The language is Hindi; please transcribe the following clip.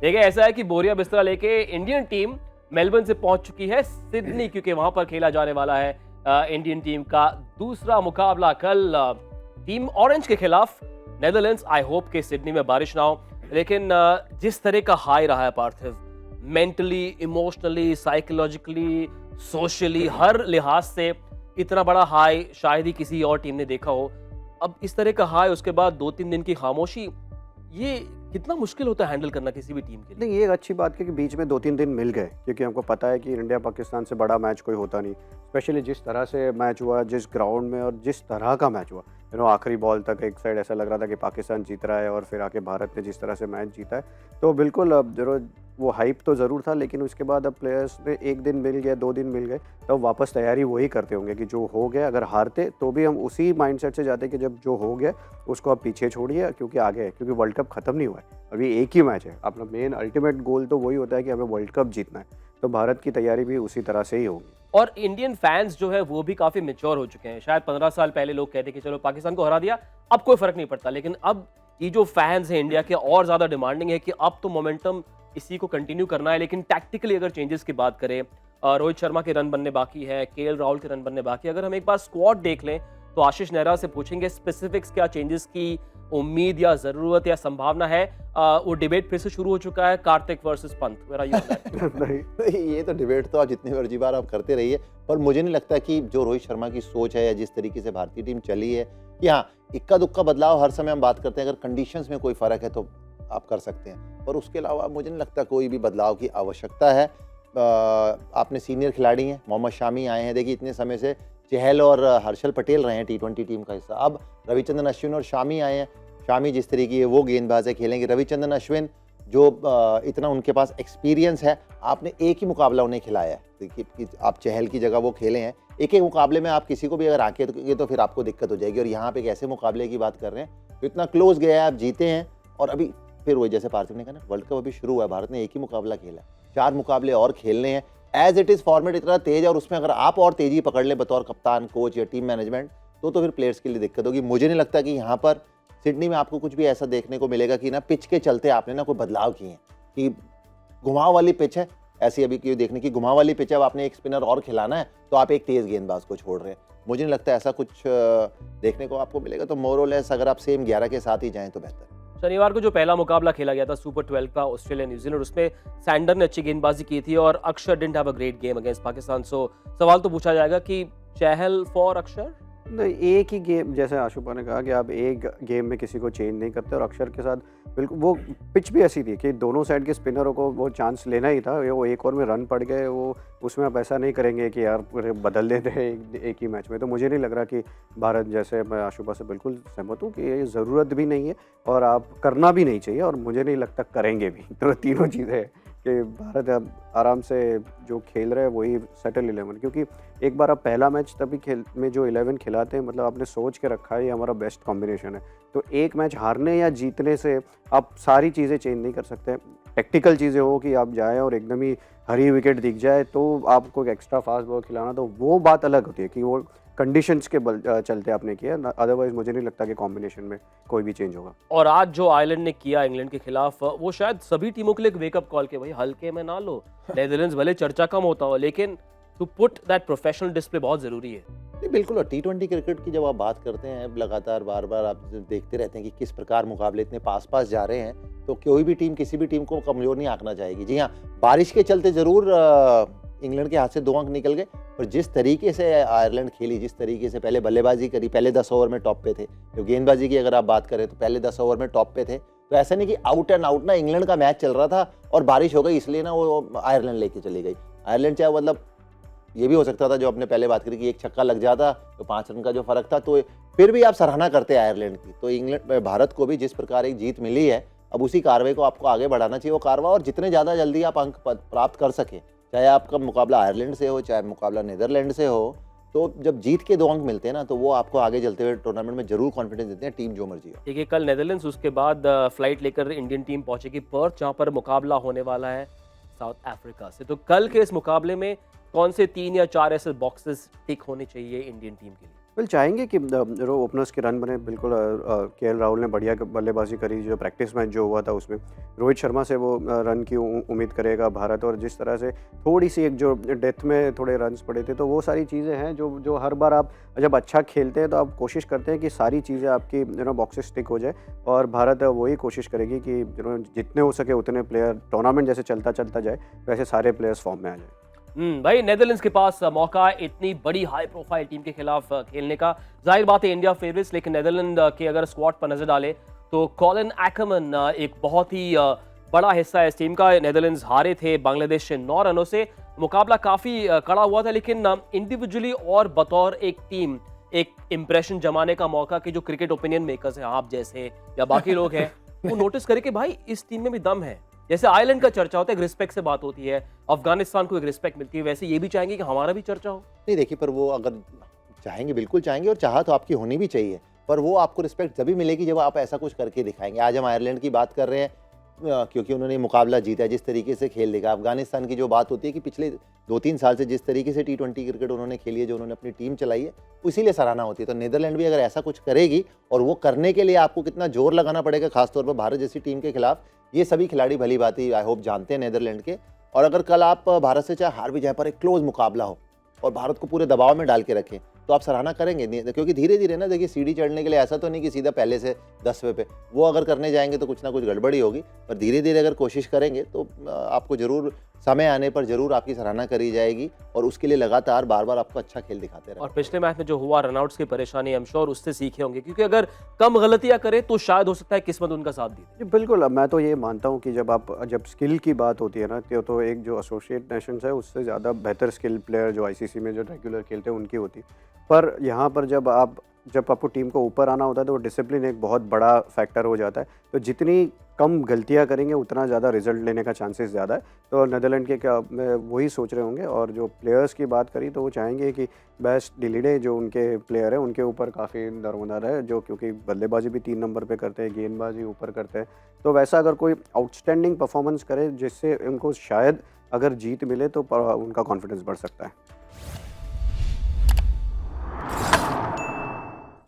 देखिए ऐसा है कि बोरिया बिस्तरा लेके इंडियन टीम मेलबर्न से पहुंच चुकी है सिडनी, क्योंकि वहां पर खेला जाने वाला है इंडियन टीम का दूसरा मुकाबला कल टीम ऑरेंज के खिलाफ नेदरलैंड्स। आई होप कि सिडनी में बारिश ना हो, लेकिन जिस तरह का हाई रहा है पार्थिव, मेंटली, इमोशनली, साइकोलॉजिकली, सोशली, हर लिहाज से इतना बड़ा हाई शायद ही किसी और टीम ने देखा हो। अब इस तरह का हाई, उसके बाद 2-3 दिन की खामोशी, ये कितना मुश्किल होता है हैंडल करना किसी भी टीम के लिए। नहीं, ये एक अच्छी बात है कि बीच में 2-3 दिन मिल गए, क्योंकि हमको पता है कि इंडिया पाकिस्तान से बड़ा मैच कोई होता नहीं, स्पेशली जिस तरह से मैच हुआ, जिस ग्राउंड में और जिस तरह का मैच हुआ। आखिरी बॉल तक एक साइड ऐसा लग रहा था कि पाकिस्तान जीत रहा है और फिर आके भारत ने जिस तरह से मैच जीता है, तो बिल्कुल अब वो हाइप तो ज़रूर था, लेकिन उसके बाद अब प्लेयर्स ने 1 दिन मिल गया, 2 दिन मिल गए, तो वापस तैयारी वही करते होंगे कि जो हो गया, अगर हारते तो भी हम उसी माइंडसेट से जाते कि जब जो हो गया उसको आप पीछे छोड़िए, क्योंकि आगे है, क्योंकि वर्ल्ड कप ख़त्म नहीं हुआ है, अभी एक ही मैच है। अपना मेन अल्टीमेट गोल तो वही होता है कि हमें वर्ल्ड कप जीतना है, तो भारत की तैयारी भी उसी तरह से ही होगी। और इंडियन फैंस जो है वो भी काफी मैच्योर हो चुके हैं। शायद 15 साल पहले लोग कहते कि चलो पाकिस्तान को हरा दिया, अब कोई फर्क नहीं पड़ता, लेकिन अब ये जो फैंस हैं इंडिया के और ज्यादा डिमांडिंग है कि अब तो मोमेंटम इसी को कंटिन्यू करना है। लेकिन टैक्टिकली अगर चेंजेस की बात करें, रोहित शर्मा के रन बनने बाकी है, केएल राहुल के रन बनने बाकी है। अगर हम एक बार स्क्वाड देख लें तो आशीष नेहरा से पूछेंगे स्पेसिफिक्स, क्या चेंजेस की उम्मीद या जरूरत या संभावना है। वो डिबेट फिर से शुरू हो चुका है, कार्तिक वर्सेस पंत। नहीं, ये तो डिबेट तो आप जितनी मर्जी बार आप करते रहिए, पर मुझे नहीं लगता कि जो रोहित शर्मा की सोच है या जिस तरीके से भारतीय टीम चली है, कि हाँ इक्का दुक्का बदलाव हर समय हम बात करते हैं, अगर कंडीशंस में कोई फर्क है तो आप कर सकते हैं, पर उसके अलावा मुझे नहीं लगता कोई भी बदलाव की आवश्यकता है। आपने सीनियर खिलाड़ी हैं, मोहम्मद शामी आए हैं, देखिए इतने समय से चहल और हर्षल पटेल रहे हैं T20 टीम का हिस्सा, अब रविचंद्रन अश्विन और शामी आए हैं। शामी जिस तरीके वो गेंदबाज है खेलेंगे, रविचंद्रन अश्विन जो इतना उनके पास एक्सपीरियंस है, आपने एक ही मुकाबला उन्हें खिलाया है, देखिए कि आप चहल की जगह वो खेले हैं, एक एक मुकाबले में आप किसी को भी अगर आके तो फिर आपको दिक्कत हो जाएगी। और यहाँ पे एक ऐसे मुकाबले की बात कर रहे हैं तो इतना क्लोज गया है, आप जीते हैं, और अभी फिर वही जैसे पार्थिव ने कहा ना, वर्ल्ड कप अभी शुरू हुआ है, भारत ने एक ही मुकाबला खेला है, 4 मुकाबले और खेलने हैं। एज इट इज़ फॉर्मेट इतना तेज है, और उसमें अगर आप और तेजी पकड़ लें बतौर कप्तान, कोच या टीम मैनेजमेंट, तो फिर प्लेयर्स के लिए दिक्कत होगी। मुझे नहीं लगता कि यहाँ पर सिडनी में आपको कुछ भी ऐसा देखने को मिलेगा कि ना पिच के चलते आपने ना कोई बदलाव किए हैं, कि घुमाव वाली पिच है, ऐसी अभी क्यों देखने की घुमाव वाली पिच है, अब आपने एक स्पिनर और खिलाना है तो आप एक तेज गेंदबाज को छोड़ रहे हैं। मुझे नहीं लगता ऐसा कुछ देखने को आपको मिलेगा, तो मोर और लेस अगर आप सेम 11 के साथ ही जाएं तो बेहतर। शनिवार को जो पहला मुकाबला खेला गया था सुपर 12 का ऑस्ट्रेलिया न्यूजीलैंड, उसमें सैंडर ने अच्छी गेंदबाजी की थी और Akshar didn't have a great game against Pakistan. So सवाल तो पूछा जाएगा कि चहल फॉर अक्षर? नहीं, एक ही गेम, जैसे आशुपा ने कहा कि आप एक गेम में किसी को चेंज नहीं करते, और अक्षर के साथ बिल्कुल वो पिच भी ऐसी थी कि दोनों साइड के स्पिनरों को वो चांस लेना ही था, वो एक ओवर में रन पड़ गए, वो उसमें आप ऐसा नहीं करेंगे कि यार पूरे बदल देते हैं एक ही मैच में। तो मुझे नहीं लग रहा कि भारत, जैसे मैं आशुपा से बिल्कुल सहमत हूँ कि ये ज़रूरत भी नहीं है और आप करना भी नहीं चाहिए, और मुझे नहीं लगता करेंगे भी। तो तीनों चीज़ें हैं कि भारत अब आराम से जो खेल रहे हैं वही सेटल 11, क्योंकि एक बार आप पहला मैच तभी खेल में जो 11 खिलाते हैं, मतलब आपने सोच के रखा है ये हमारा बेस्ट कॉम्बिनेशन है, तो एक मैच हारने या जीतने से आप सारी चीज़ें चेंज नहीं कर सकते। टेक्टिकल चीज़ें हो कि आप जाएं और एकदम ही हरी विकेट दिख जाए तो आपको एक एक्स्ट्रा फास्ट बॉल खिलाना, तो वो बात अलग होती है कि वो कंडीशंस के चलते आपने किया, अदरवाइज मुझे नहीं लगता कि कॉम्बिनेशन में कोई भी चेंज होगा। और आज जो आयरलैंड ने किया इंग्लैंड के खिलाफ, वो शायद सभी टीमों के लिए एक वेकअप कॉल के भाई हल्के में ना लो। नेदरलैंड्स भले चर्चा कम होता हो, लेकिन to put that professional display बहुत जरूरी है। नहीं बिल्कुल, और T20 क्रिकेट की जब आप बात करते हैं, लगातार बार बार आप देखते रहते हैं कि किस प्रकार मुकाबले इतने पास जा रहे हैं, तो कोई भी टीम किसी भी टीम को कमजोर नहीं आंकना चाहेगी। जी हाँ, बारिश के चलते जरूर इंग्लैंड के हाथ से 2 अंक निकल गए, पर जिस तरीके से आयरलैंड खेली, जिस तरीके से पहले बल्लेबाजी करी, पहले 10 ओवर में टॉप पे थे, तो गेंदबाजी की अगर आप बात करें तो पहले 10 ओवर में टॉप पे थे, तो ऐसा नहीं कि आउट एंड आउट ना इंग्लैंड का मैच चल रहा था और बारिश हो गई इसलिए ना वो आयरलैंड लेके चली गई। आयरलैंड चाहे, मतलब ये भी हो सकता था जो आपने पहले बात करी कि एक छक्का लग जाता तो 5 रन का जो फर्क था, तो फिर भी आप सराहना करते आयरलैंड की। तो इंग्लैंड, भारत को भी जिस प्रकार एक जीत मिली है, अब उसी कार्रवाई को आपको आगे बढ़ाना चाहिए, वो कार्रवाई, और जितने ज़्यादा जल्दी आप अंक प्राप्त कर सकें, चाहे आपका मुकाबला आयरलैंड से हो, चाहे मुकाबला नीदरलैंड से हो, तो जब जीत के 2 अंक मिलते हैं ना, तो वो आपको आगे चलते हुए टूर्नामेंट में जरूर कॉन्फिडेंस देते हैं, टीम जो मर्जी हो। देखिए कल नेदरलैंड्स, उसके बाद फ्लाइट लेकर इंडियन टीम पहुंचेगी पर्थ, जहां पर मुकाबला होने वाला है साउथ अफ्रीका से। तो कल के इस मुकाबले में कौन से 3 या 4 ऐसे बॉक्सेस टिक होने चाहिए इंडियन टीम के लिए? वेल चाहेंगे कि जो ओपनर्स के रन बने। बिल्कुल केएल राहुल ने बढ़िया बल्लेबाजी करी, जो प्रैक्टिस मैच जो हुआ था उसमें रोहित शर्मा से वो रन की उम्मीद करेगा भारत। और जिस तरह से थोड़ी सी एक जो डेथ में थोड़े रन्स पड़े थे, तो वो सारी चीज़ें हैं जो जो हर बार आप जब अच्छा खेलते हैं तो आप कोशिश करते हैं कि सारी चीज़ें आपकी बॉक्सेस टिक हो जाए। और भारत वही कोशिश करेगी कि जितने हो सके उतने प्लेयर, टूर्नामेंट जैसे चलता चलता जाए वैसे सारे प्लेयर्स फॉर्म में आ जाए। भाई नेदरलैंड्स के पास मौका इतनी बड़ी हाई प्रोफाइल टीम के खिलाफ खेलने का। जाहिर बात है इंडिया फेवरेट्स, लेकिन नेदरलैंड के अगर स्क्वाड पर नजर डाले तो कॉलिन एक्मन एक बहुत ही बड़ा हिस्सा है इस टीम का। नेदरलैंड्स हारे थे बांग्लादेश से 9 रनों से। मुकाबला काफी कड़ा हुआ था, लेकिन इंडिविजुअली और बतौर एक टीम एक इंप्रेशन जमाने का मौका कि जो क्रिकेट ओपिनियन मेकर्स हैं, आप जैसे या बाकी लोग हैं, वो नोटिस करें कि भाई इस टीम में भी दम है। जैसे आयरलैंड का चर्चा होता है, एक रिस्पेक्ट से बात होती है, अफगानिस्तान को एक रिस्पेक्ट मिलती है, वैसे ये भी चाहेंगे कि हमारा भी चर्चा हो। नहीं देखिए, पर वो अगर चाहेंगे बिल्कुल चाहेंगे, और चाह तो आपकी होनी भी चाहिए, पर वो आपको रिस्पेक्ट तभी मिलेगी जब आप ऐसा कुछ करके दिखाएंगे। आज हम आयरलैंड की बात कर रहे हैं क्योंकि उन्होंने मुकाबला जीता है, जिस तरीके से खेल देखा। अफगानिस्तान की जो बात होती है कि पिछले 2-3 साल से जिस तरीके से T20 क्रिकेट उन्होंने खेली है, जो उन्होंने अपनी टीम चलाई है, इसीलिए सराहना होती है। तो नीदरलैंड भी अगर ऐसा कुछ करेगी, और वो करने के लिए आपको कितना जोर लगाना पड़ेगा, खासतौर पर भारत जैसी टीम के खिलाफ, ये सभी खिलाड़ी भली बात ही आई होप जानते हैं नीदरलैंड के। और अगर कल आप भारत से चाहे हार भी जाए, पर एक क्लोज मुकाबला हो और भारत को पूरे दबाव में डाल के रखें, तो आप सराहना करेंगे। क्योंकि धीरे धीरे ना, देखिए, सीढ़ी चढ़ने के लिए ऐसा तो नहीं कि सीधा पहले से 10वें पे, वो अगर करने जाएंगे तो कुछ ना कुछ गड़बड़ी होगी। पर धीरे धीरे अगर कोशिश करेंगे तो आपको जरूर समय आने पर जरूर आपकी सराहना करी जाएगी, और उसके लिए लगातार बार बार आपको अच्छा खेल दिखाते रहे। और पिछले मैच में जो हुआ, रनआउट्स की परेशानी, आई एम श्योर उससे सीखे होंगे, क्योंकि अगर कम गलतियां करे तो शायद हो सकता है किस्मत उनका साथ दी। जी बिल्कुल। अब मैं तो ये मानता हूँ कि जब स्किल की बात होती है ना, तो एक जो एसोसिएट नेशंस है उससे ज़्यादा बेहतर स्किल प्लेयर जो आईसीसी में जो रेगुलर खेलते हैं उनकी होती है। पर यहाँ पर जब आपको टीम को ऊपर आना होता है तो डिसिप्लिन एक बहुत बड़ा फैक्टर हो जाता है। तो जितनी कम गलतियाँ करेंगे उतना ज़्यादा रिजल्ट लेने का चांसेस ज़्यादा है। तो नीदरलैंड के क्या वही सोच रहे होंगे। और जो प्लेयर्स की बात करी तो वो चाहेंगे कि बेस्ट डिलीडे जो उनके प्लेयर है उनके ऊपर काफ़ी दरमदार है, जो क्योंकि बल्लेबाजी भी 3 नंबर पे करते हैं, गेंदबाजी ऊपर करते हैं। तो वैसा अगर कोई आउटस्टैंडिंग परफॉर्मेंस करे जिससे उनको शायद अगर जीत मिले तो उनका कॉन्फिडेंस बढ़ सकता है।